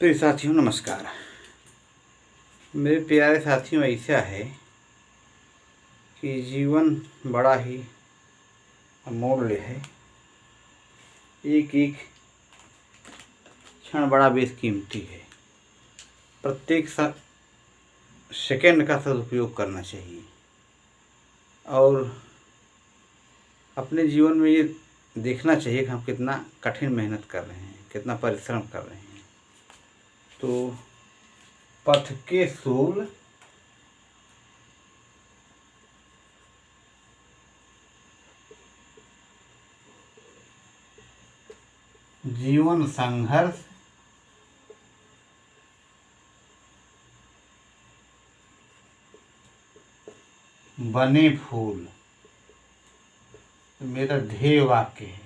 प्रिय साथियों नमस्कार। मेरे प्यारे साथियों, ऐसा है कि जीवन बड़ा ही अमूल्य है। एक एक क्षण बड़ा बेशकीमती है। प्रत्येक सेकंड का सदुपयोग करना चाहिए और अपने जीवन में ये देखना चाहिए कि हम कितना कठिन मेहनत कर रहे हैं, कितना परिश्रम कर रहे हैं। तो पथ के सूल जीवन संघर्ष बने फूल मेरा ध्येय वाक्य है।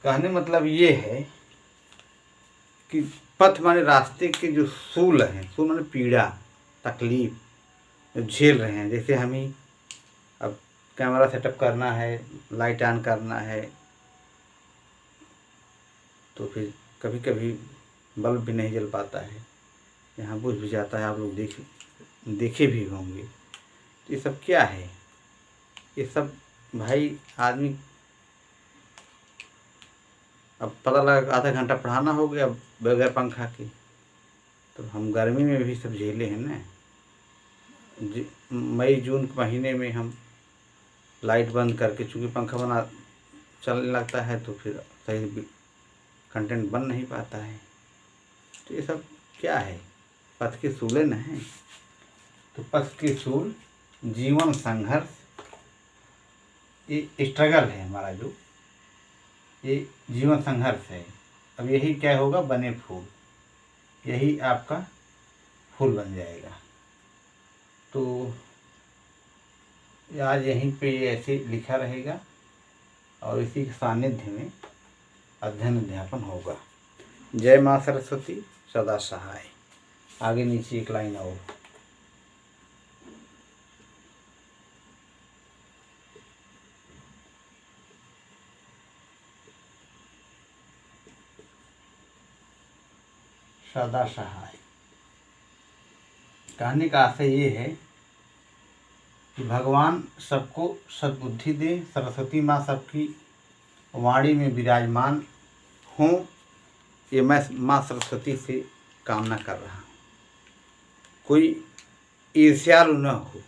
कहने मतलब ये है कि पथ माने रास्ते के जो सूल हैं, सूल माने पीड़ा तकलीफ जो झेल रहे हैं। जैसे हमें अब कैमरा सेटअप करना है, लाइट ऑन करना है, तो फिर कभी कभी बल्ब भी नहीं जल पाता है, यहाँ बुझ भी जाता है। आप लोग देखे भी होंगे। तो ये सब क्या है? ये सब भाई आदमी अब पता लगा आधा घंटा पढ़ाना हो गया बगैर पंखा के। तो हम गर्मी में भी सब झेले हैं ना। मई जून के महीने में हम लाइट बंद करके, चूँकि पंखा चलने लगता है तो फिर सही कंटेंट बन नहीं पाता है। तो ये सब क्या है? पथ के सूले न हैं। तो पथ के सूल जीवन संघर्ष, ये स्ट्रगल है हमारा, जो ये जीवन संघर्ष है। अब यही क्या होगा? बने फूल, यही आपका फूल बन जाएगा। तो आज यहीं पे ये ऐसे लिखा रहेगा और इसी के सानिध्य में अध्ययन अध्यापन होगा। जय माँ सरस्वती सदा सहाय। आगे नीचे एक लाइन और। सदा सहाय कहने का आशय ये है कि भगवान सबको सद्बुद्धि दे, सरस्वती माँ सबकी वाणी में विराजमान हों, ये मैं माँ सरस्वती से कामना कर रहा हूँ। कोई ईर्ष्यालु न हो।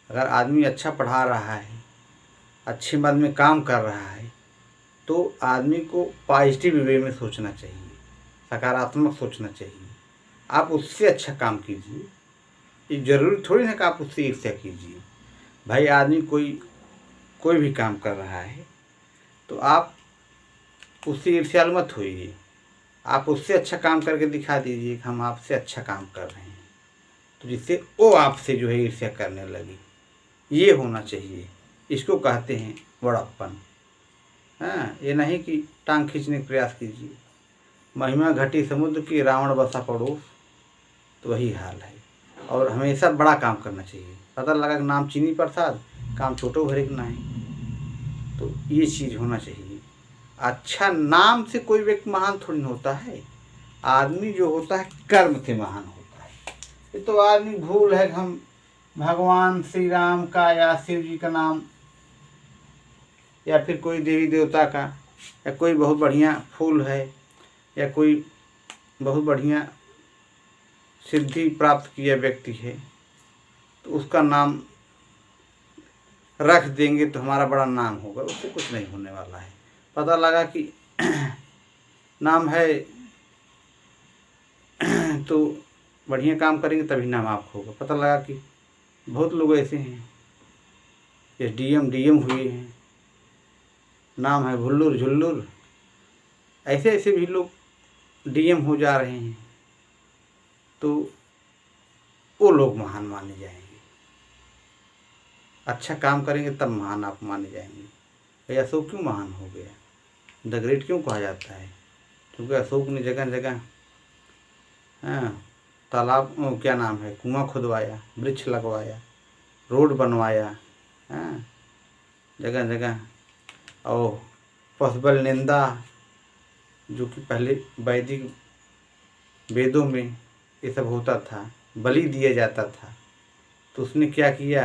अगर आदमी अच्छा पढ़ा रहा है, अच्छे मद में काम कर रहा है, तो आदमी को पॉजिटिव वे में सोचना चाहिए, सकारात्मक सोचना चाहिए। आप उससे अच्छा काम कीजिए। ये जरूरी थोड़ी ना कि आप उससे ईर्ष्या कीजिए। भाई आदमी कोई भी काम कर रहा है तो आप उससे ईर्ष्यालु मत होइए। आप उससे अच्छा काम करके दिखा दीजिए कि हम आपसे अच्छा काम कर रहे हैं, तो जिससे वो आपसे जो है ईर्ष्या करने लगी। ये होना चाहिए। इसको कहते हैं बड़प्पन। हाँ, ये नहीं कि टांग खींचने का प्रयास कीजिए। महिमा घटी समुद्र की, रावण बसा पड़ोस, तो वही हाल है। और हमेशा बड़ा काम करना चाहिए। पता लगा कि नाम चीनी प्रसाद, काम छोटो भरे के नहीं, तो ये चीज़ होना चाहिए। अच्छा नाम से कोई व्यक्ति महान थोड़ी न होता है। आदमी जो होता है कर्म से महान होता है। ये तो आदमी भूल है कि हम भगवान श्री राम का या शिव जी का नाम या फिर कोई देवी देवता का या कोई बहुत बढ़िया फूल है या कोई बहुत बढ़िया सिद्धि प्राप्त किया व्यक्ति है, तो उसका नाम रख देंगे तो हमारा बड़ा नाम होगा। उससे कुछ नहीं होने वाला है। पता लगा कि नाम है तो बढ़िया काम करेंगे तभी नाम आपको होगा। पता लगा कि बहुत लोग ऐसे हैं, ये डीएम हुए हैं, नाम है भुल्लुर झुल्लुर, ऐसे ऐसे भी लोग डीएम हो जा रहे हैं, तो वो लोग महान माने जाएंगे। अच्छा काम करेंगे तब महान आप माने जाएंगे। भाई अशोक क्यों महान हो गया? द ग्रेट क्यों कहा जाता है? क्योंकि अशोक ने जगह जगह तालाब, क्या नाम है, कुआं खुदवाया, वृक्ष लगवाया, रोड बनवाया, जगह जगह, और पॉसिबल निंदा, जो कि पहले वैदिक वेदों में ये सब होता था, बलि दिया जाता था। तो उसने क्या किया,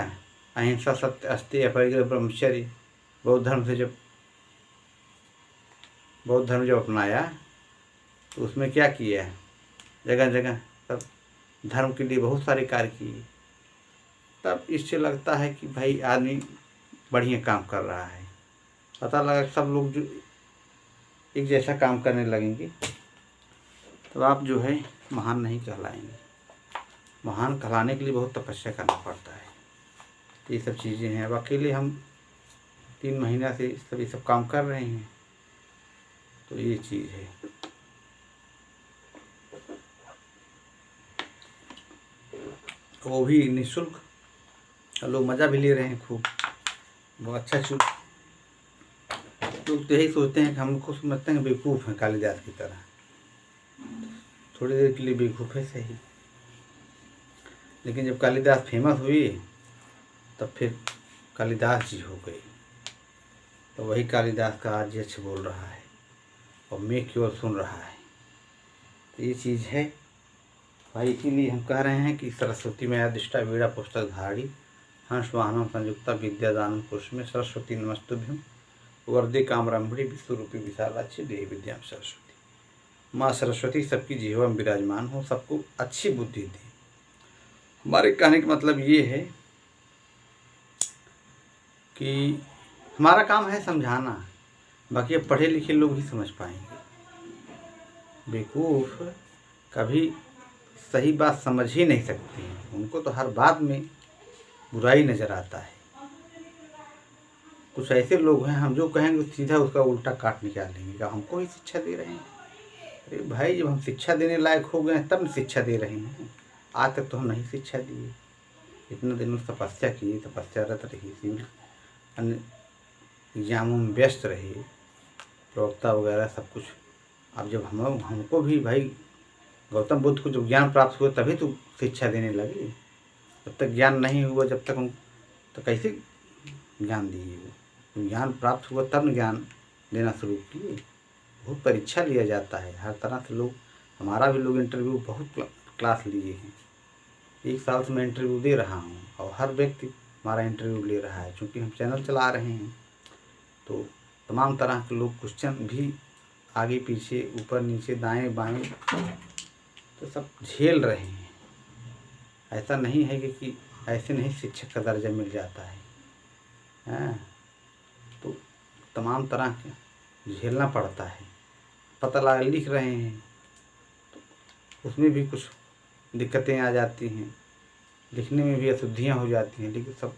अहिंसा सत्य अस्तेय अपरिग्रह ब्रह्मचर्य बौद्ध धर्म जब अपनाया तो उसमें क्या किया, जगह जगह सब धर्म के लिए बहुत सारे कार्य किए। तब इससे लगता है कि भाई आदमी बढ़िया काम कर रहा है। पता लगा सब लोग जो एक जैसा काम करने लगेंगे तो आप जो है महान नहीं कहलाएंगे। महान कहलाने के लिए बहुत तपस्या करना पड़ता है। तो ये सब चीज़ें हैं। अब अकेले हम 3 महीना से ये सब काम कर रहे हैं, तो ये चीज़ है। वो भी निःशुल्क, लोग मज़ा भी ले रहे हैं खूब, बहुत अच्छा चीज़। लोग तो यही सोचते हैं कि हमको समझते हैं बेवकूफ़ हैं कालिदास की तरह। थोड़ी देर के लिए बेवकूफ़ है सही, लेकिन जब कालिदास फेमस हुई तब फिर कालिदास जी हो गई। तो वही कालिदास का आज यक्ष बोल रहा है और मैं की ओर सुन रहा है। तो ये चीज़ है भाई। इसीलिए हम कह रहे हैं कि सरस्वती मैया दिष्टा वीणा पुस्तक धारी हंस वाहनम संयुक्ता विद्यादानम पुरुष में सरस्वती नमस्तुभ्यम वर्दे कामरंभड़ी विश्वरूपी विशालाक्षी देवी विद्याम सरस्वती। माँ सरस्वती सबकी जीवा में विराजमान हो, सबको अच्छी बुद्धि दे। हमारे कहने का मतलब ये है कि हमारा काम है समझाना, बाकी अब पढ़े लिखे लोग ही समझ पाएंगे। बेवकूफ़ कभी सही बात समझ ही नहीं सकते हैं, उनको तो हर बात में बुराई नज़र आता है। कुछ ऐसे लोग हैं, हम जो कहेंगे सीधा उसका उल्टा काट निकालेंगे कि हमको ही शिक्षा दे रहे हैं। अरे भाई, जब हम शिक्षा देने लायक हो गए तब न शिक्षा दे रहे हैं। आज तक तो हम नहीं शिक्षा दिए। इतने दिनों तपस्या किए, तपस्यारत रही, सिविल अन्य एग्जामों में व्यस्त रहे, प्रवक्ता वगैरह सब कुछ। अब जब हमको भी भाई गौतम बुद्ध को जब ज्ञान प्राप्त हुआ तभी तो शिक्षा देने लगे। जब तक ज्ञान नहीं हुआ, जब तक हम तो कैसे ज्ञान दिए? वो ज्ञान प्राप्त हुआ तब ज्ञान देना शुरू किए। बहुत परीक्षा लिया जाता है हर तरह से। लोग, हमारा भी लोग इंटरव्यू बहुत क्लास लिए हैं। 1 साल से मैं इंटरव्यू दे रहा हूँ और हर व्यक्ति हमारा इंटरव्यू ले रहा है, क्योंकि हम चैनल चला रहे हैं। तो तमाम तरह के लोग क्वेश्चन भी आगे पीछे ऊपर नीचे दाएं बाएं तो सब झेल रहे हैं। ऐसा नहीं है कि ऐसे नहीं शिक्षक का दर्जा मिल जाता है, तो तमाम तरह के झेलना पड़ता है। पता लगा लिख रहे हैं तो उसमें भी कुछ दिक्कतें आ जाती हैं, लिखने में भी अशुद्धियाँ हो जाती हैं, लेकिन सब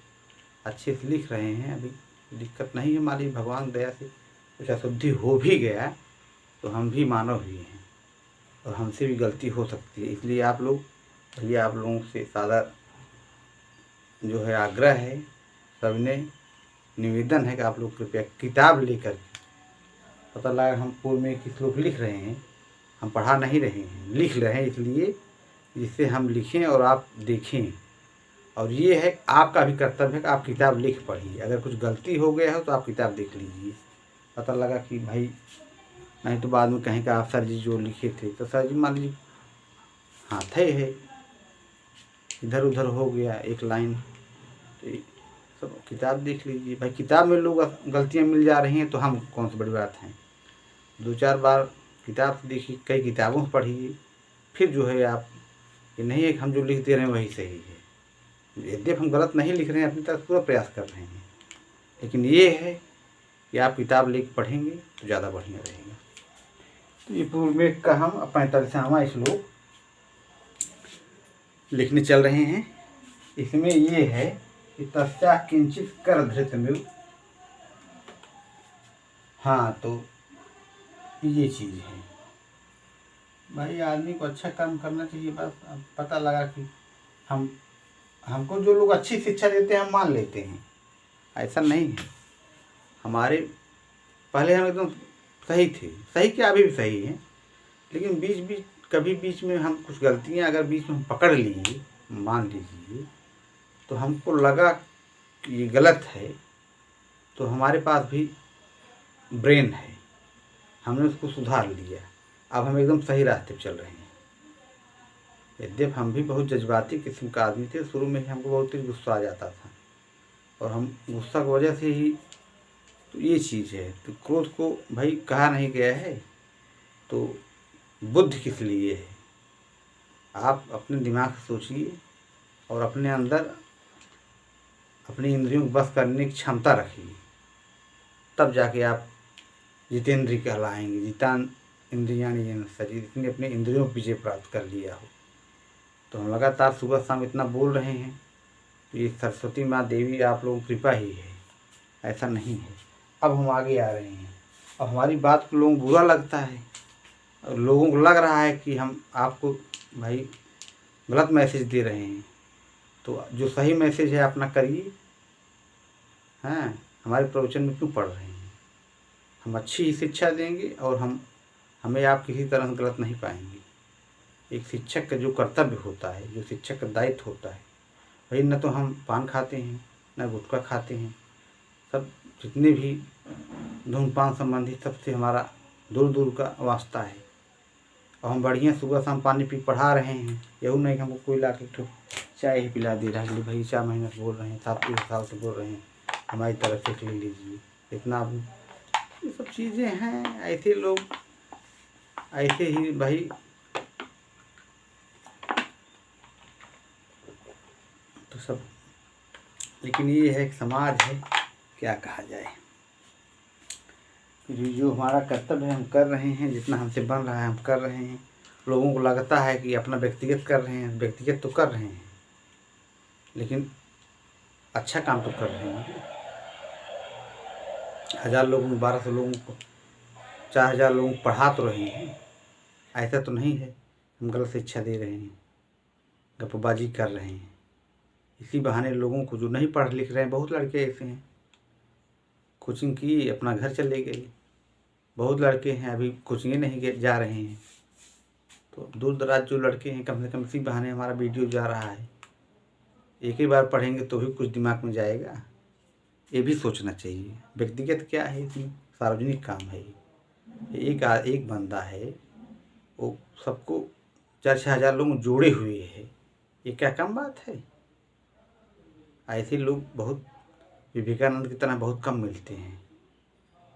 अच्छे से लिख रहे हैं। अभी दिक्कत नहीं है हमारी, भगवान दया से कुछ अशुद्धि हो भी गया तो हम भी मानव ही हैं और हमसे भी गलती हो सकती है। इसलिए आप लोगों से सादा जो है आग्रह है, सबने निवेदन है कि आप लोग कृपया किताब लेकर, पता लगा हम पूर्व में एक श्लोक लिख रहे हैं, हम पढ़ा नहीं रहे हैं, लिख रहे हैं, इसलिए जिससे हम लिखें और आप देखें। और ये है आपका भी कर्तव्य है कि आप किताब लिख पढ़िए। अगर कुछ गलती हो गया हो तो आप किताब देख लीजिए। पता लगा कि भाई, नहीं तो बाद में कहें कि आप सर जी जो लिखे थे, तो सर जी मान लीजिए हाथ है इधर उधर हो गया एक लाइन, तो सब किताब देख लीजिए। भाई किताब में लोग गलतियां मिल जा रही हैं तो हम कौन सी बड़ी बात है। 2-4 बार किताब से देखिए, कई किताबों से पढ़िए, फिर जो है आप, ये नहीं है कि हम जो लिख दे रहे हैं वही सही है। यद्यपि हम गलत नहीं लिख रहे हैं, अपनी तरफ पूरा प्रयास कर रहे हैं, लेकिन ये है कि आप किताब लेकर पढ़ेंगे तो ज़्यादा बढ़िया रहेगा। तो ये पूर्व में का हम 45वां श्लोक लिखने चल रहे हैं। इसमें ये है कि तस्या किंचित कर धृतमेव। हाँ, तो ये चीज़ है भाई, आदमी को अच्छा काम करना चाहिए। बस पता लगा कि हमको जो लोग अच्छी शिक्षा देते हैं हम मान लेते हैं, ऐसा नहीं है। हमारे पहले हम एकदम सही थे, सही क्या अभी भी सही है, लेकिन कभी बीच में हम कुछ गलतियां अगर बीच में हम पकड़ लिए, मान लीजिए, तो हमको लगा कि ये गलत है, तो हमारे पास भी ब्रेन है, हमने उसको सुधार लिया, अब हम एकदम सही रास्ते पर चल रहे हैं। यद्यप हम भी बहुत जज्बाती किस्म का आदमी थे, शुरू में ही हमको बहुत तेज गुस्सा आ जाता था, और हम गुस्सा की वजह से ही तो ये चीज़ है। तो क्रोध को भाई कहा नहीं गया है, तो बुद्धि किस लिए है? आप अपने दिमाग से सोचिए और अपने अंदर अपनी इंद्रियों को बस करने की क्षमता रखिए, तब जाके आप जितेंद्रिय कहलाएंगे। जितान इंद्रियाणि येन शरीर, इतने अपने इंद्रियों को विजय प्राप्त कर लिया हो। तो हम लगातार सुबह शाम इतना बोल रहे हैं, तो ये सरस्वती माँ देवी आप लोगों की कृपा ही है, ऐसा नहीं है। अब हम आगे आ रहे हैं, अब हमारी बात को लोगों को बुरा लगता है, और लोगों को लग रहा है कि हम आपको भाई गलत मैसेज दे रहे हैं। तो जो सही मैसेज है अपना करिए। हाँ, हमारे प्रवचन में क्यों पढ़ रहे हैं? हम अच्छी ही शिक्षा देंगे, और हमें आप किसी तरह गलत नहीं पाएंगे। एक शिक्षक का जो कर्तव्य होता है, जो शिक्षक का दायित्व होता है, भाई न तो हम पान खाते हैं, न गुटखा खाते हैं, सब जितने भी धूमपान संबंधी सबसे हमारा दूर दूर का वास्ता है। और हम बढ़िया सुबह शाम पानी पी पढ़ा रहे हैं, यही नहीं कि हमको कोई ला के चाय ही पिला दे रहा है कि भाई 4 महीने से बोल रहे हैं, 7 साल से बोल रहे हैं, हमारी तरफ से ले लीजिए इतना। ये सब चीज़ें हैं, ऐसे लोग ऐसे ही भाई तो सब। लेकिन ये है कि समाज है, क्या कहा जाए। जो हमारा कर्तव्य है हम कर रहे हैं, जितना हमसे बन रहा है हम कर रहे हैं। लोगों को लगता है कि अपना व्यक्तिगत कर रहे हैं, व्यक्तिगत तो कर रहे हैं, लेकिन अच्छा काम तो कर रहे हैं। 1000 लोगों को, 1200 लोगों को, 4000 लोगों को पढ़ा तो रहे हैं। ऐसा तो नहीं है हम गलत शिक्षा दे रहे हैं, गप्पबाजी कर रहे हैं। इसी बहाने लोगों को जो नहीं पढ़ लिख रहे हैं, बहुत लड़के ऐसे हैं, कोचिंग की अपना घर चले गए। बहुत लड़के हैं अभी कोचिंग नहीं जा रहे हैं। तो दूर दराज जो लड़के हैं, कम से कम इसी बहाने हमारा वीडियो जा रहा है। एक ही बार पढ़ेंगे तो भी कुछ दिमाग में जाएगा, ये भी सोचना चाहिए। व्यक्तिगत क्या है, इसमें सार्वजनिक काम है। एक बंदा है, वो सबको 4-6 हज़ार लोग जोड़े हुए है, ये क्या कम बात है? ऐसे लोग बहुत विवेकानंद की तरह बहुत कम मिलते हैं।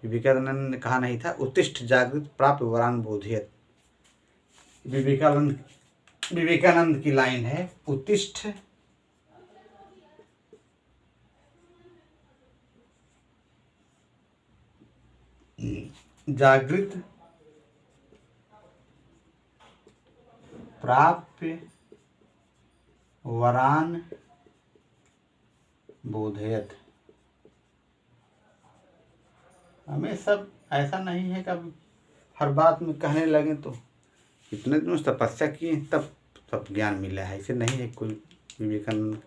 विवेकानंद ने कहा नहीं था, उत्तिष्ठ जागृत प्राप्त वरान बोधयत। विवेकानंद की लाइन है, उत्तिष्ठ जागृत प्राप्य वरान बोधयत। हमें सब ऐसा नहीं है कि अब हर बात में कहने लगे तो इतने दिनों तपस्या किए तब सब ज्ञान मिला है, ऐसे नहीं है कोई। विवेकानंद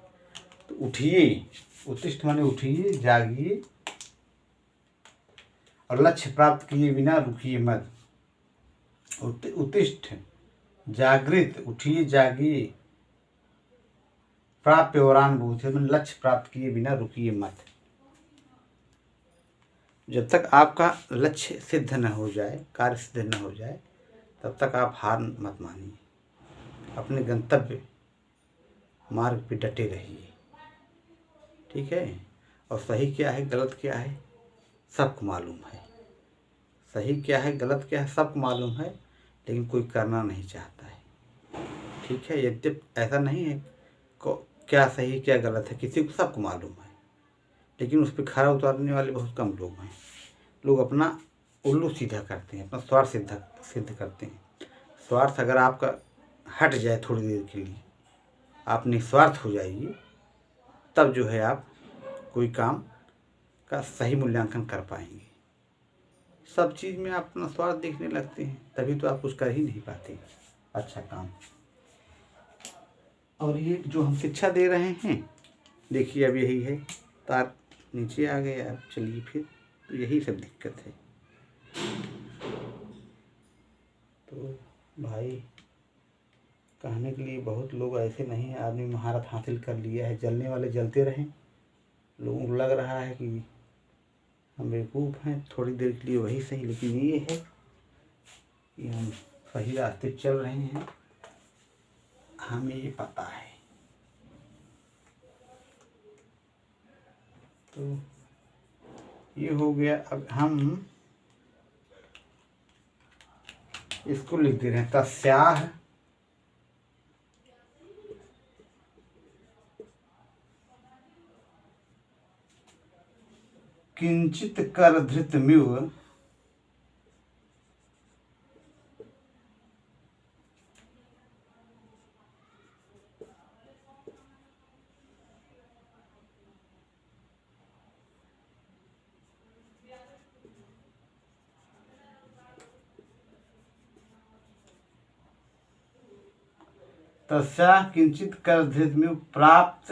तो उठिए, उत्तिष्ठ माने उठिए, जागिए और लक्ष्य प्राप्त किए बिना रुकिए मत। उत्तिष्ठ जागृत, उठिए जागिए, प्राप्य वरान बोधयत माने लक्ष्य प्राप्त किए बिना रुकिए मत। जब तक आपका लक्ष्य सिद्ध न हो जाए, कार्य सिद्ध न हो जाए, तब तक आप हार मत मानिए। अपने गंतव्य मार्ग पे डटे रहिए, ठीक है। और सही क्या है गलत क्या है सबको मालूम है। सही क्या है गलत क्या है सबको मालूम है, लेकिन कोई करना नहीं चाहता है, ठीक है। यद्यप ऐसा नहीं है क्या सही क्या गलत है, किसी को सबको मालूम है, लेकिन उस पर खरा उतारने वाले बहुत कम लोग हैं। लोग अपना उल्लू सीधा करते हैं, अपना स्वार्थ सिद्ध करते हैं। स्वार्थ अगर आपका हट जाए थोड़ी देर के लिए, आप निस्वार्थ हो जाइए, तब जो है आप कोई काम का सही मूल्यांकन कर पाएंगे। सब चीज़ में आप अपना स्वार्थ देखने लगते हैं, तभी तो आप कुछ कर ही नहीं पाते अच्छा काम। और ये जो हम शिक्षा दे रहे हैं, देखिए अब यही है, तार नीचे आ गया। अब चलिए फिर, तो यही सब दिक्कत है। तो भाई कहने के लिए बहुत लोग ऐसे नहीं है, आदमी महारत हासिल कर लिया है, जलने वाले जलते रहें। लोगों को लग रहा है कि हम बेवकूफ़ हैं, थोड़ी देर के लिए वही सही, लेकिन ये है कि हम सही रास्ते चल रहे हैं, हमें ये पता है। तो ये हो गया। अब हम इसको लिख दे रहे हैं, तस्याः किंचित करधृतमिव तस्याः किंचित करधृतमिव प्राप्त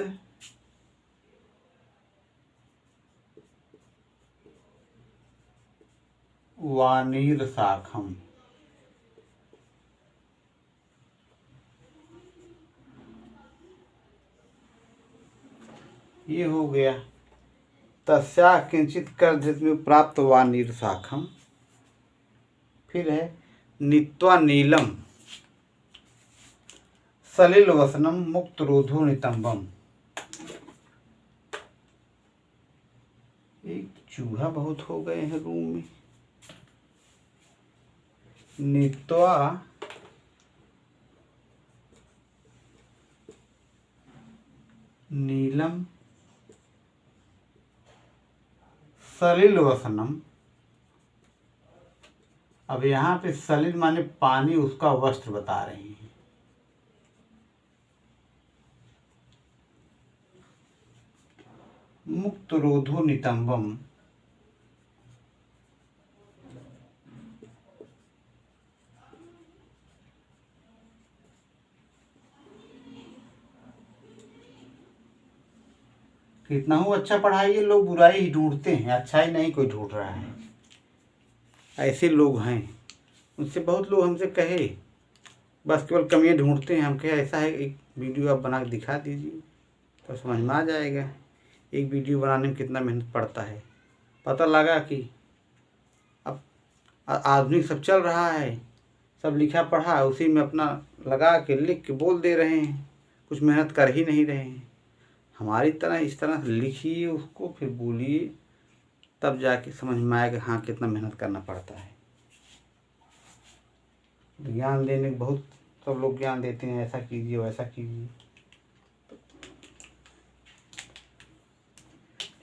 वानीर शाखम। ये हो गया। तस्याः किंचित करधृतमिव प्राप्त वानीर शाखम। फिर है नीत्वा नीलम सलिल वसनम मुक्त रोधो नितंबम। एक चूहा बहुत हो गए हैं रूम में। नीत्वा नीलम सलिल वसनम। अब यहाँ पे सलिल माने पानी, उसका वस्त्र बता रहे हैं। मुक्त रोधो नितंबम, कितना हो अच्छा पढ़ाई है, लोग बुराई ही ढूंढते हैं, अच्छाई नहीं कोई ढूंढ रहा है। ऐसे लोग हैं, उनसे बहुत लोग हमसे कहे बस केवल कमियाँ ढूंढते हैं। हम कहे ऐसा है, एक वीडियो आप बना के दिखा दीजिए तो समझ में आ जाएगा एक वीडियो बनाने में कितना मेहनत पड़ता है। पता लगा कि अब आधुनिक सब चल रहा है, सब लिखा पढ़ा उसी में अपना लगा के लिख के बोल दे रहे हैं, कुछ मेहनत कर ही नहीं रहे हैं। हमारी तरह इस तरह लिखिए उसको, फिर बोलिए, तब जाके समझ में आएगा हाँ कितना मेहनत करना पड़ता है। ज्ञान देने बहुत सब लोग ज्ञान देते हैं, ऐसा कीजिए वैसा कीजिए।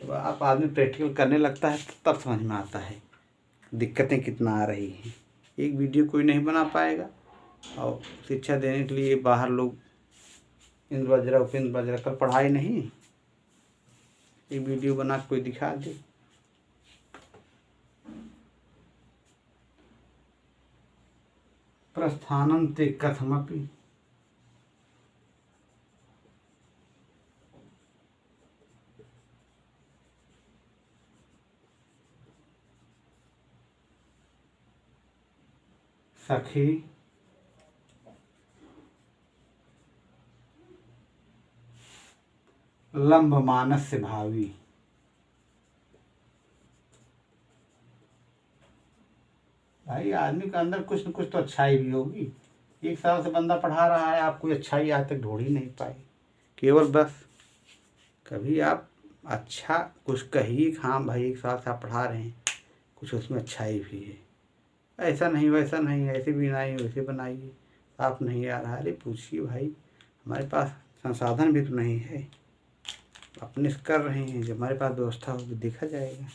जब आप आदमी प्रैक्टिकल करने लगता है तब समझ में आता है दिक्कतें कितना आ रही हैं। एक वीडियो कोई नहीं बना पाएगा, और शिक्षा देने के लिए बाहर लोग इंद्र वज्रा उपेंद्र वज्रा कर पढ़ाई नहीं, एक वीडियो बना कोई दिखा दे। प्रस्थानं ते कथमपि सखी लंबमानस्य भावी। भाई आदमी के अंदर कुछ न कुछ तो अच्छाई भी होगी। 1 साल से बंदा पढ़ा रहा है, आप कोई अच्छाई आज तक ढूंढ ही नहीं पाए। केवल बस कभी आप अच्छा कुछ कहिए, हाँ भाई 1 साल से आप पढ़ा रहे हैं, कुछ उसमें अच्छाई भी है। ऐसा नहीं वैसा नहीं, ऐसे भी बनाइए वैसे बनाइए, आप नहीं आ रहा, अरे पूछिए भाई, हमारे पास संसाधन भी तो नहीं है, अपने से कर रहे हैं। जब हमारे पास व्यवस्था होगी देखा जाएगा।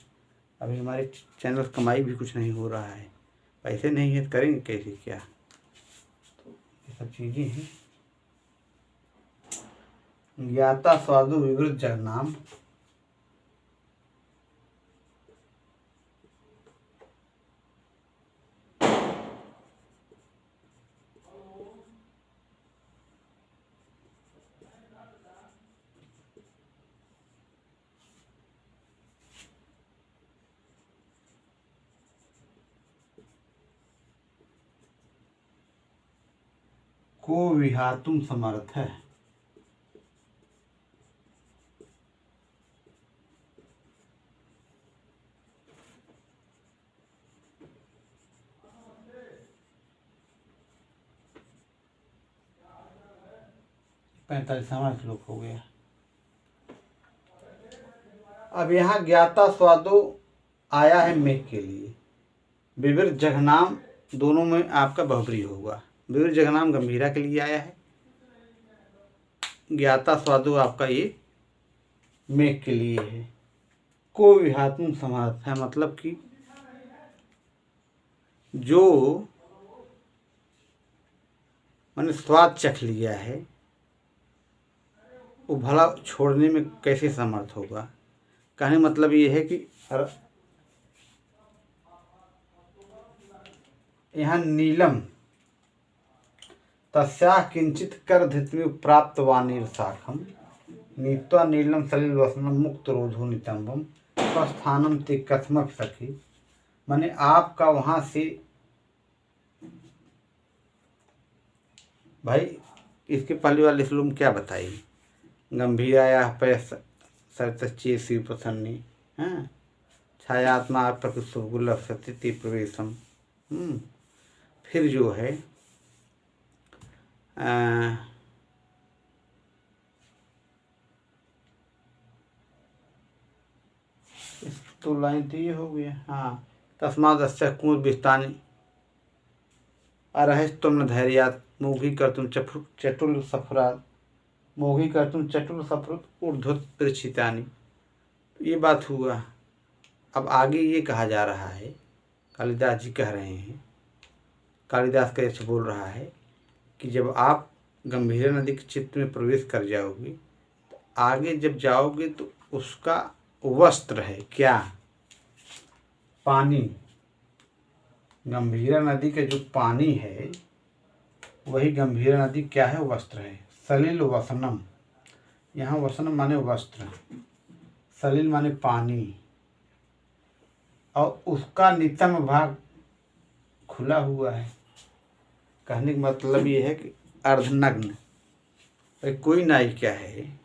अभी हमारे चैनल कमाई भी कुछ नहीं हो रहा है, पैसे नहीं है तो करेंगे कैसे क्या। तो ये सब चीज़ें हैं। ज्ञाता स्वादु विवृत जगनाम। को विहातुम समर्थ है। 45वां श्लोक हो गया। अब यहाँ ज्ञाता स्वादो आया है मेघ के लिए, विविर जघनाम दोनों में आपका बहुब्री होगा। विविर जघनाम गंभीरा के लिए आया है, ज्ञाता स्वादो आपका ये मेघ के लिए है। को विहात्म समार्थ है, मतलब कि जो मैंने स्वाद चख लिया है वो भला छोड़ने में कैसे समर्थ होगा। कहने मतलब ये है कि यहाँ नीलम तस्या किंचित कर धृत्मि प्राप्तवानीर शाखम नीत्वा नीलम सलिल वसनम मुक्त रोधो नितंबम स्वस्थानम ते कथमक सखी। माने आपका वहाँ से भाई इसके पहले वाले श्लोक में क्या बताई, गंभीराया पैस सरतच्चे शिव प्रसन्नी, हाँ छायात्मा प्रकृत सत्य प्रवेशम। फिर जो है तो लाइन तो ये हो गया। हाँ तस्माद अस्य कुंज विस्तानी अरहस तुम न धैर्यात मोघी कर तुम चटुल सफरात मोघी कर तुम चटुल सफरुत ऊर्ध्वत प्रचितानी। ये बात हुआ। अब आगे ये कहा जा रहा है, कालिदास जी कह रहे हैं, कालिदास का ऐसे बोल रहा है कि जब आप गंभीरा नदी के चित्त में प्रवेश कर जाओगे तो आगे जब जाओगे तो उसका वस्त्र है क्या, पानी। गंभीरा नदी का जो पानी है वही गंभीरा नदी क्या है, वस्त्र है। सलिल वसनम, यहाँ वसनम माने वस्त्र, सलिल माने पानी, और उसका नितम भाग खुला हुआ है। कहने का मतलब ये है कि अर्धनग्न। कोई नाई क्या है,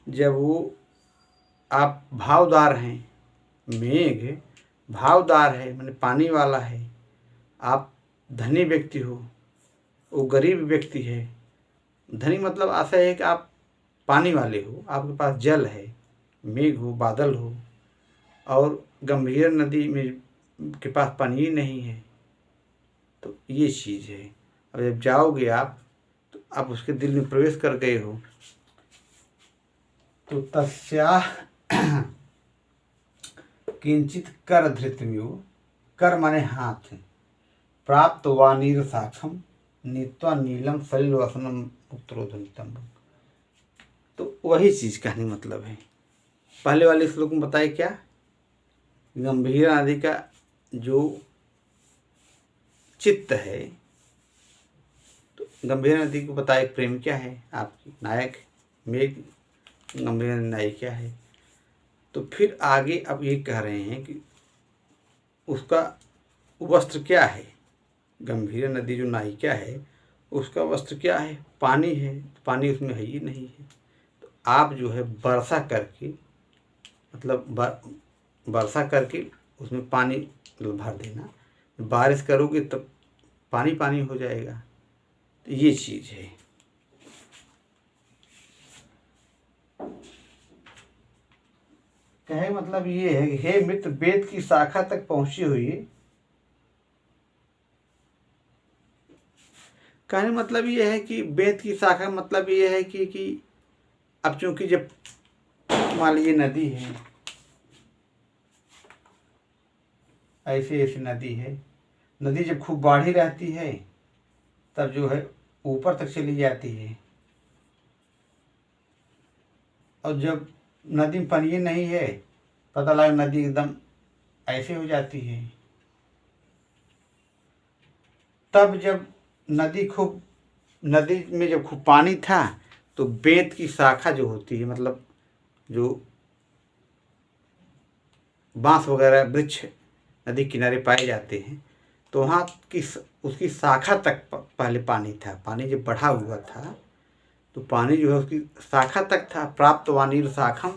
जब वो आप भावदार हैं, मेघ भावदार है माने पानी वाला है, आप धनी व्यक्ति हो, वो गरीब व्यक्ति है। धनी मतलब ऐसा है कि आप पानी वाले हो, आपके पास जल है, मेघ हो, बादल हो, और गंभीर नदी में के पास पानी ही नहीं है। तो ये चीज़ है। अब जब जाओगे आप तो आप उसके दिल में प्रवेश कर गए हो। तो तस्या किंचित कर धृतम्यो, कर माने हाथ, प्राप्त वानीर साखम नीत्वा नीलम सलिल वसनम उत्तरोधनितम। तो वही चीज कहने मतलब है। पहले वाले श्लोक में बताए क्या, गंभीरा नदी का जो चित्त है, तो गंभीरा नदी को बताए प्रेम क्या है, आपकी नायक मेघ, गंभीरा नायक क्या है। तो फिर आगे अब ये कह रहे हैं कि उसका वस्त्र क्या है, गंभीरा नदी जो नायिका है उसका वस्त्र क्या है, पानी है। पानी उसमें है ही नहीं है। तो आप जो है वर्षा करके, मतलब वर्षा करके उसमें पानी भर देना, बारिश करोगे तब पानी पानी हो जाएगा। तो ये चीज़ है। कहे मतलब ये है कि हे मित्र, वेद की शाखा तक पहुंची हुई। कहने मतलब ये है कि वेद की शाखा मतलब ये है कि अब चूंकि जब मान लीजिए नदी है, ऐसी ऐसी नदी है, नदी जब खूब बाढ़ी रहती है तब जो है ऊपर तक चली जाती है, और जब नदी में पानी नहीं है पता लगा नदी एकदम ऐसे हो जाती है। तब जब नदी में जब खूब पानी था तो बेत की शाखा जो होती है, मतलब जो बांस वगैरह वृक्ष नदी किनारे पाए जाते हैं, तो वहाँ की उसकी शाखा तक पहले पानी था। पानी जब बढ़ा हुआ था तो पानी जो है उसकी शाखा तक था। प्राप्त वानीर शाखम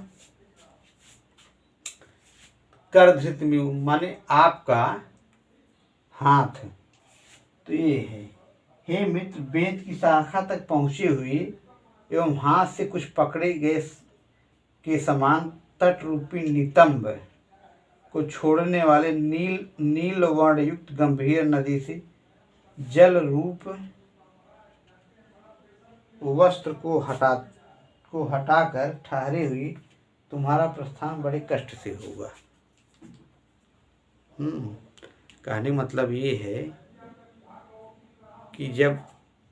कर धृतम्यु माने आपका हाथ। तो ये है हे मित्र, वेद की शाखा तक पहुँचे हुए एवं हाथ से कुछ पकड़े गए के समान तट रूपी नितंब को छोड़ने वाले नील वर्ण युक्त गंभीर नदी से जल रूप वस्त्र को हटाकर ठहरे हुए तुम्हारा प्रस्थान बड़े कष्ट से होगा। कहने मतलब ये है कि जब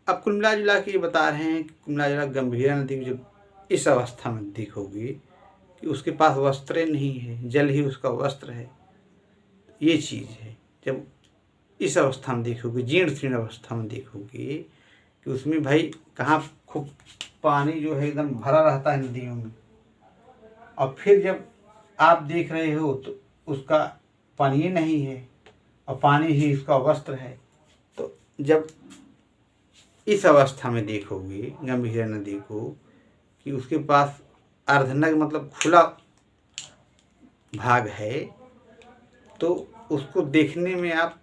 अब कुल मिला जुला के ये बता रहे हैं कि कुल मिला जुला गंभीरा नदी जब इस अवस्था में दिखोगी कि उसके पास वस्त्र नहीं है, जल ही उसका वस्त्र है, ये चीज़ है। जब इस अवस्था में देखोगे, जीर्ण शीर्ण अवस्था में देखोगे कि उसमें भाई कहाँ खूब पानी जो है एकदम भरा रहता है नदियों में, और फिर जब आप देख रहे हो तो उसका पानी नहीं है और पानी ही उसका वस्त्र है। तो जब इस अवस्था में देखोगे गंभीरा नदी को कि उसके पास अर्धनग्न मतलब खुला भाग है, तो उसको देखने में आप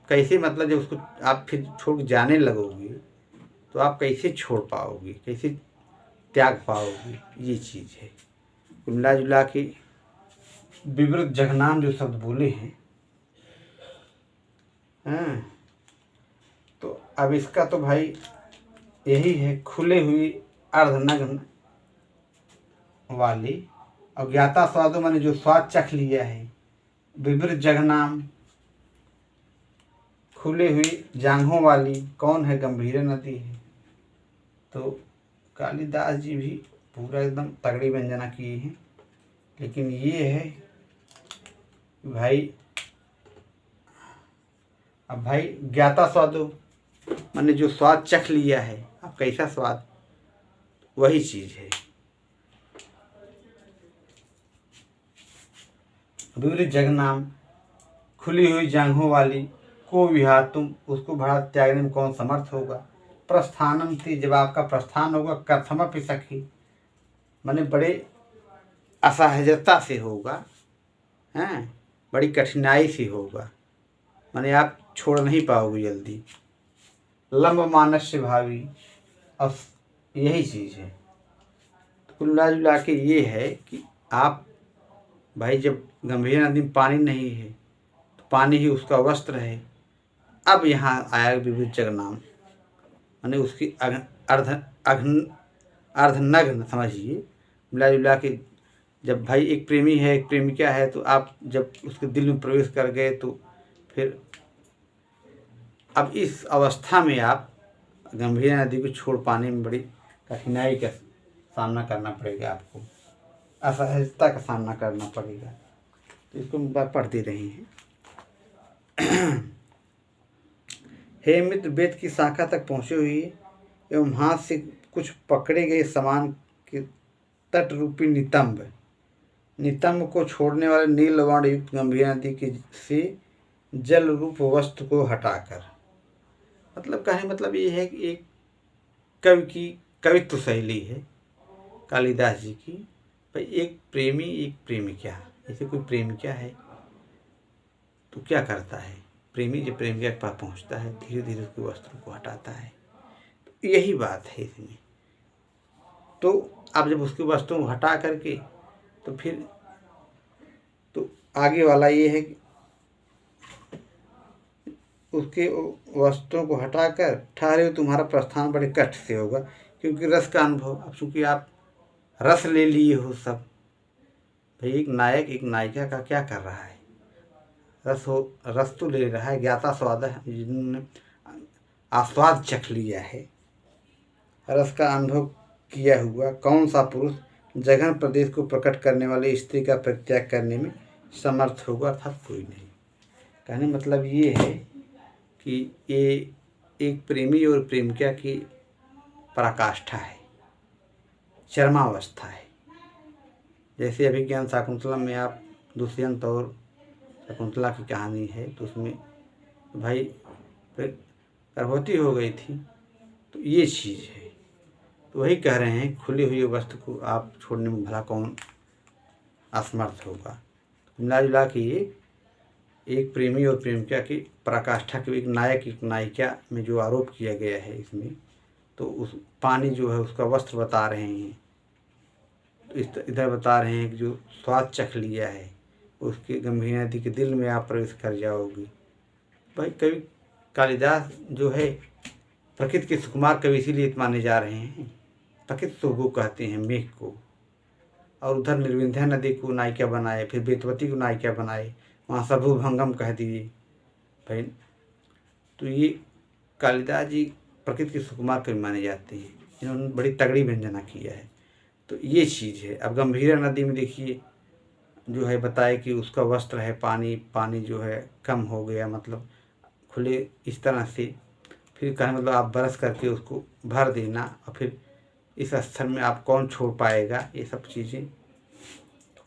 कैसे, मतलब जब उसको आप फिर छोड़ जाने लगोगे तो आप कैसे छोड़ पाओगे, कैसे त्याग पाओगे, ये चीज़ है। मिला जुला के विवृत जगनाम जो शब्द बोले हैं, तो अब इसका तो भाई यही है, खुले हुई अर्धनग्न वाली अज्ञाता स्वादों, मैंने जो स्वाद चख लिया है। विवृत जगनाम, खुले हुई जांघों वाली कौन है? गंभीरा नदी है। तो कालिदास जी भी पूरा एकदम तगड़ी व्यंजना किए हैं, लेकिन ये है भाई, अब भाई ज्ञाता स्वादो मैंने जो स्वाद चख लिया है, अब कैसा स्वाद, वही चीज है। विवृत जगनाम, खुली हुई जांघों वाली, को विहातुम, उसको भड़ा त्यागने में कौन समर्थ होगा। प्रस्थानम थी, जब आपका प्रस्थान होगा, कथमपि सखी, माने बड़े असहजता से होगा, हैं, बड़ी कठिनाई से होगा, माने आप छोड़ नहीं पाओगे जल्दी। लंब मानस्य भावी, अब यही चीज़ है। कुल मिला जुला के ये है कि आप भाई जब गंभीर नदी में पानी नहीं है तो पानी ही उसका वस्त्र है। अब यहाँ आया विवृत जगनाम, माने उसकी अर्धनग्न समझिए। मिला जुला के जब भाई एक प्रेमी है, एक प्रेमिका है, तो आप जब उसके दिल में प्रवेश कर गए तो फिर अब इस अवस्था में आप गंभीरा नदी को छोड़ पाने में बड़ी कठिनाई का सामना करना पड़ेगा, आपको असहजता का सामना करना पड़ेगा। तो इसको पढ़ते रहे हैं। हे मित्र, वेद की शाखा तक पहुँचे हुए एवं हाथ से कुछ पकड़े गए समान के तट रूपी नितंब को छोड़ने वाले नील वर्ण युक्त गंभीरा नदी के से जल रूप वस्त्र को हटाकर, मतलब कहने मतलब ये है कि एक कवि की कवित्व शैली है कालिदास जी की। भाई एक प्रेमी, एक प्रेमिका, जैसे कोई प्रेमिका है तो क्या करता है, प्रेमी जब प्रेमिका के पास पहुंचता है धीरे धीरे उसके वस्त्रों को हटाता है, तो यही बात है इसमें। तो अब जब उसके वस्त्रों को हटा करके तो फिर तो आगे वाला ये है कि उसके वस्त्रों को हटाकर ठहरे हो तुम्हारा प्रस्थान बड़े कष्ट से होगा, क्योंकि रस का अनुभव, अब चूँकि आप रस ले लिए हो सब। भाई एक नायक एक नायिका का क्या कर रहा है, रस तो ले रहा है, ज्ञाता स्वाद है, जिन्होंने आस्वाद चख लिया है, रस का अनुभव किया हुआ कौन सा पुरुष जघन प्रदेश को प्रकट करने वाले स्त्री का परित्याग करने में समर्थ होगा, अर्थात कोई नहीं। कहने मतलब ये है कि ये एक प्रेमी और प्रेमिका की पराकाष्ठा है, चरमावस्था है। जैसे अभिज्ञान शाकुंतला में आप दुष्यंत और शकुंतला की कहानी है, तो उसमें भाई गर्भवती हो गई थी, तो ये चीज़ है। तो वही कह रहे हैं, खुली हुई वस्तु को आप छोड़ने में भला कौन असमर्थ होगा। तो मिला जुला के ये एक प्रेमी और प्रेमिका की पराकाष्ठा की, एक नायक एक नायिका में जो आरोप किया गया है इसमें, तो उस पानी जो है उसका वस्त्र बता रहे हैं, तो इधर बता रहे हैं कि जो स्वाद चख लिया है उसके गंभीर नदी के दिल में आप प्रवेश कर जाओगी। भाई कवि कालिदास जो है प्रकृति के सुकुमार कवि इसीलिए माने जा रहे हैं। प्रकृति तो वो कहते हैं मेघ को, और उधर निर्विंध्या नदी को नायिका बनाए, फिर बेतवती को नायिका बनाए, वहाँ सभु भंगम कह दिए भाई। तो ये कालिदास जी प्रकृति के सुकुमार कवि माने जाते हैं, इन्होंने बड़ी तगड़ी व्यंजना किया है। तो ये चीज़ है। अब गंभीरा नदी में देखिए जो है बताए कि उसका वस्त्र है पानी, पानी जो है कम हो गया, मतलब खुले इस तरह से, फिर कहने मतलब आप बरस करके उसको भर देना, और फिर इस स्थल में आप कौन छोड़ पाएगा, ये सब चीज़ें।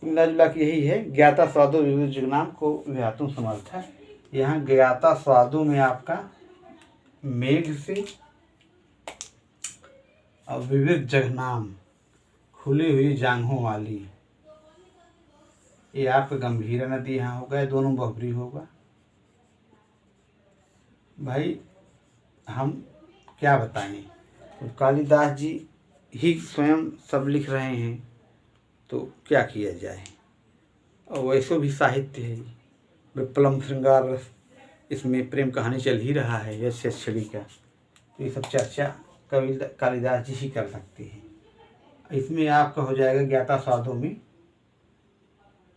मिला की यही है, ज्ञाता स्वादो विविध जगनाम को विहातुम समर्थ है। यहाँ ज्ञाता स्वादों में आपका मेघ से और विविध जगनाम खुली हुई जांघों वाली, ये आपका गंभीरा नदी यहाँ होगा, दोनों बहुब्री होगा। भाई हम क्या बताएं, तो कालिदास जी ही स्वयं सब लिख रहे हैं, तो क्या किया जाए। और वैसे भी साहित्य है, विप्लव श्रृंगार रस, इसमें प्रेम कहानी चल ही रहा है यश छड़ी का, तो ये सब चर्चा कवि कालिदास जी ही कर सकते हैं। इसमें आपका हो जाएगा ज्ञाता स्वादों में,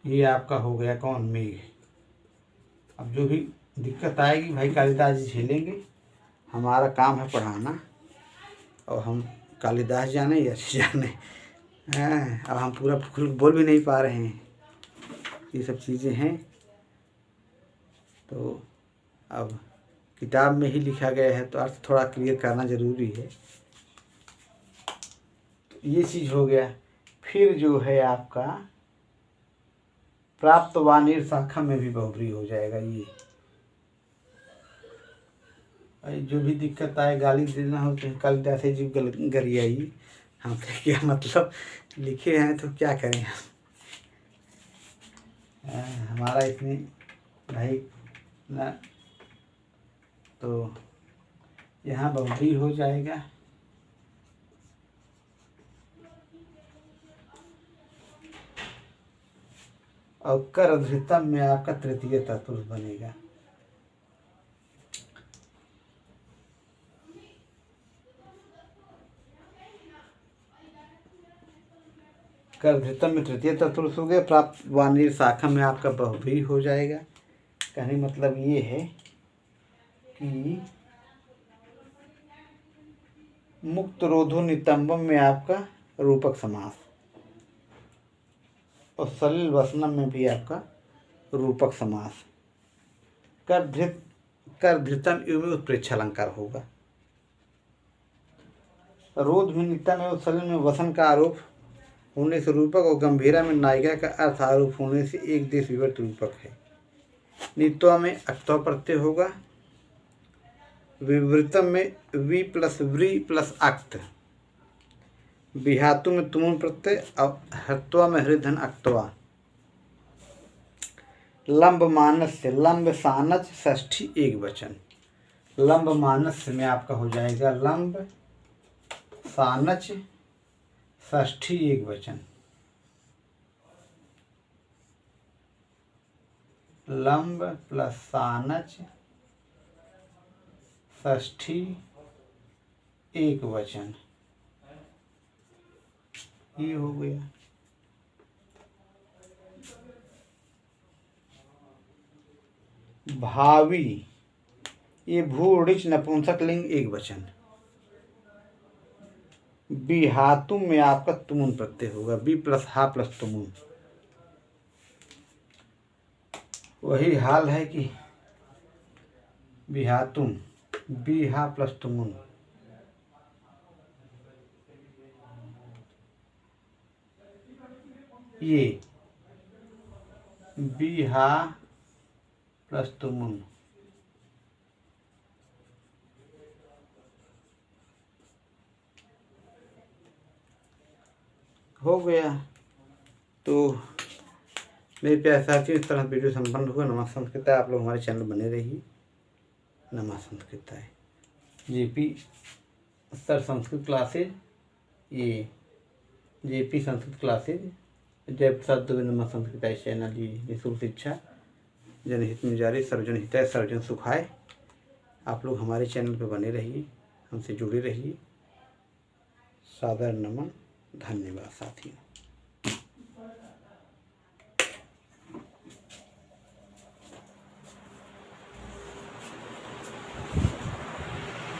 ये आपका हो गया कौन, मेघ। अब जो भी दिक्कत आएगी भाई कालिदास जी झेलेंगे, हमारा काम है पढ़ाना, और हम कालिदास जाने या जाने हैं, अब हम पूरा खुल बोल भी नहीं पा रहे हैं, ये सब चीज़ें हैं। तो अब किताब में ही लिखा गया है तो अर्थ थोड़ा क्लियर करना ज़रूरी है। तो ये चीज़ हो गया। फिर जो है आपका प्राप्त वाणिर शाखा में भी बहुब्री हो जाएगा। ये जो भी दिक्कत आए, गाली देना हो तो कालिदास जी गरियाई, हम तो क्या मतलब लिखे हैं तो क्या करें हमारा इसमें भाई ना, तो यहाँ बहुब्री हो जाएगा। और कर धृतम में आपका तृतीय तत्पुरुष बनेगा। कर धृतम में तृतीय तत्पुरुष हो गया। प्राप्त वाणिर शाखा में आपका बहुब्री हो जाएगा। कहने मतलब ये है कि मुक्त रोधो नितंबम में आपका रूपक समास, और सलिल वसनम में भी आपका रूपक समास। कर धृतम में उत्प्रेक्षा अलंकार होगा। रोध में नित्या में सलिल में वसन का आरोप होने से रूपक, और गंभीरा में नायिका का अर्थ आरोप होने से एक देश विवर्त रूपक है। नित्वा में अक्तव प्रत्यय होगा। विवृतम में वी प्लस व्री प्लस अक्त। विहातु में तुमुन प्रत्यय, और हत्वा में हृदय अक्तवा। लंब मानस से लंब सानच षष्ठी एक वचन। लंब मानस में आपका हो जाएगा लंब सानच षष्ठी एक वचन। लंब प्लस सानच षष्ठी एक वचन, ये हो गया। भावी, ये भूरिच नपुंसक लिंग एक वचन। बिहातुम में आपका तुमुन प्रत्यय होगा। बी प्लस हा प्लस तुमुन। वही हाल है कि बिहातुम बी हा प्लस तुमुन। ये बी हा प्लस तुमुन। हो गया। तो मेरे प्यारे साथियों, इस तरह वीडियो संपन्न हुआ। नमः संस्कृताय। आप लोग हमारे चैनल बने रहिए। नमः संस्कृताय। जेपी सर संस्कृत क्लासेज, ये जेपी संस्कृत क्लासेज, जय प्रसाद दुबे नमः संस्कृताय चैनल, ये निःशुल्क शिक्षा जनहित में जारी, सर्वजन हिताय सर्वजन सुखाय। आप लोग हमारे चैनल पर बने रहिए, हमसे जुड़े रहिए। सादर नमन, धन्यवाद साथियों।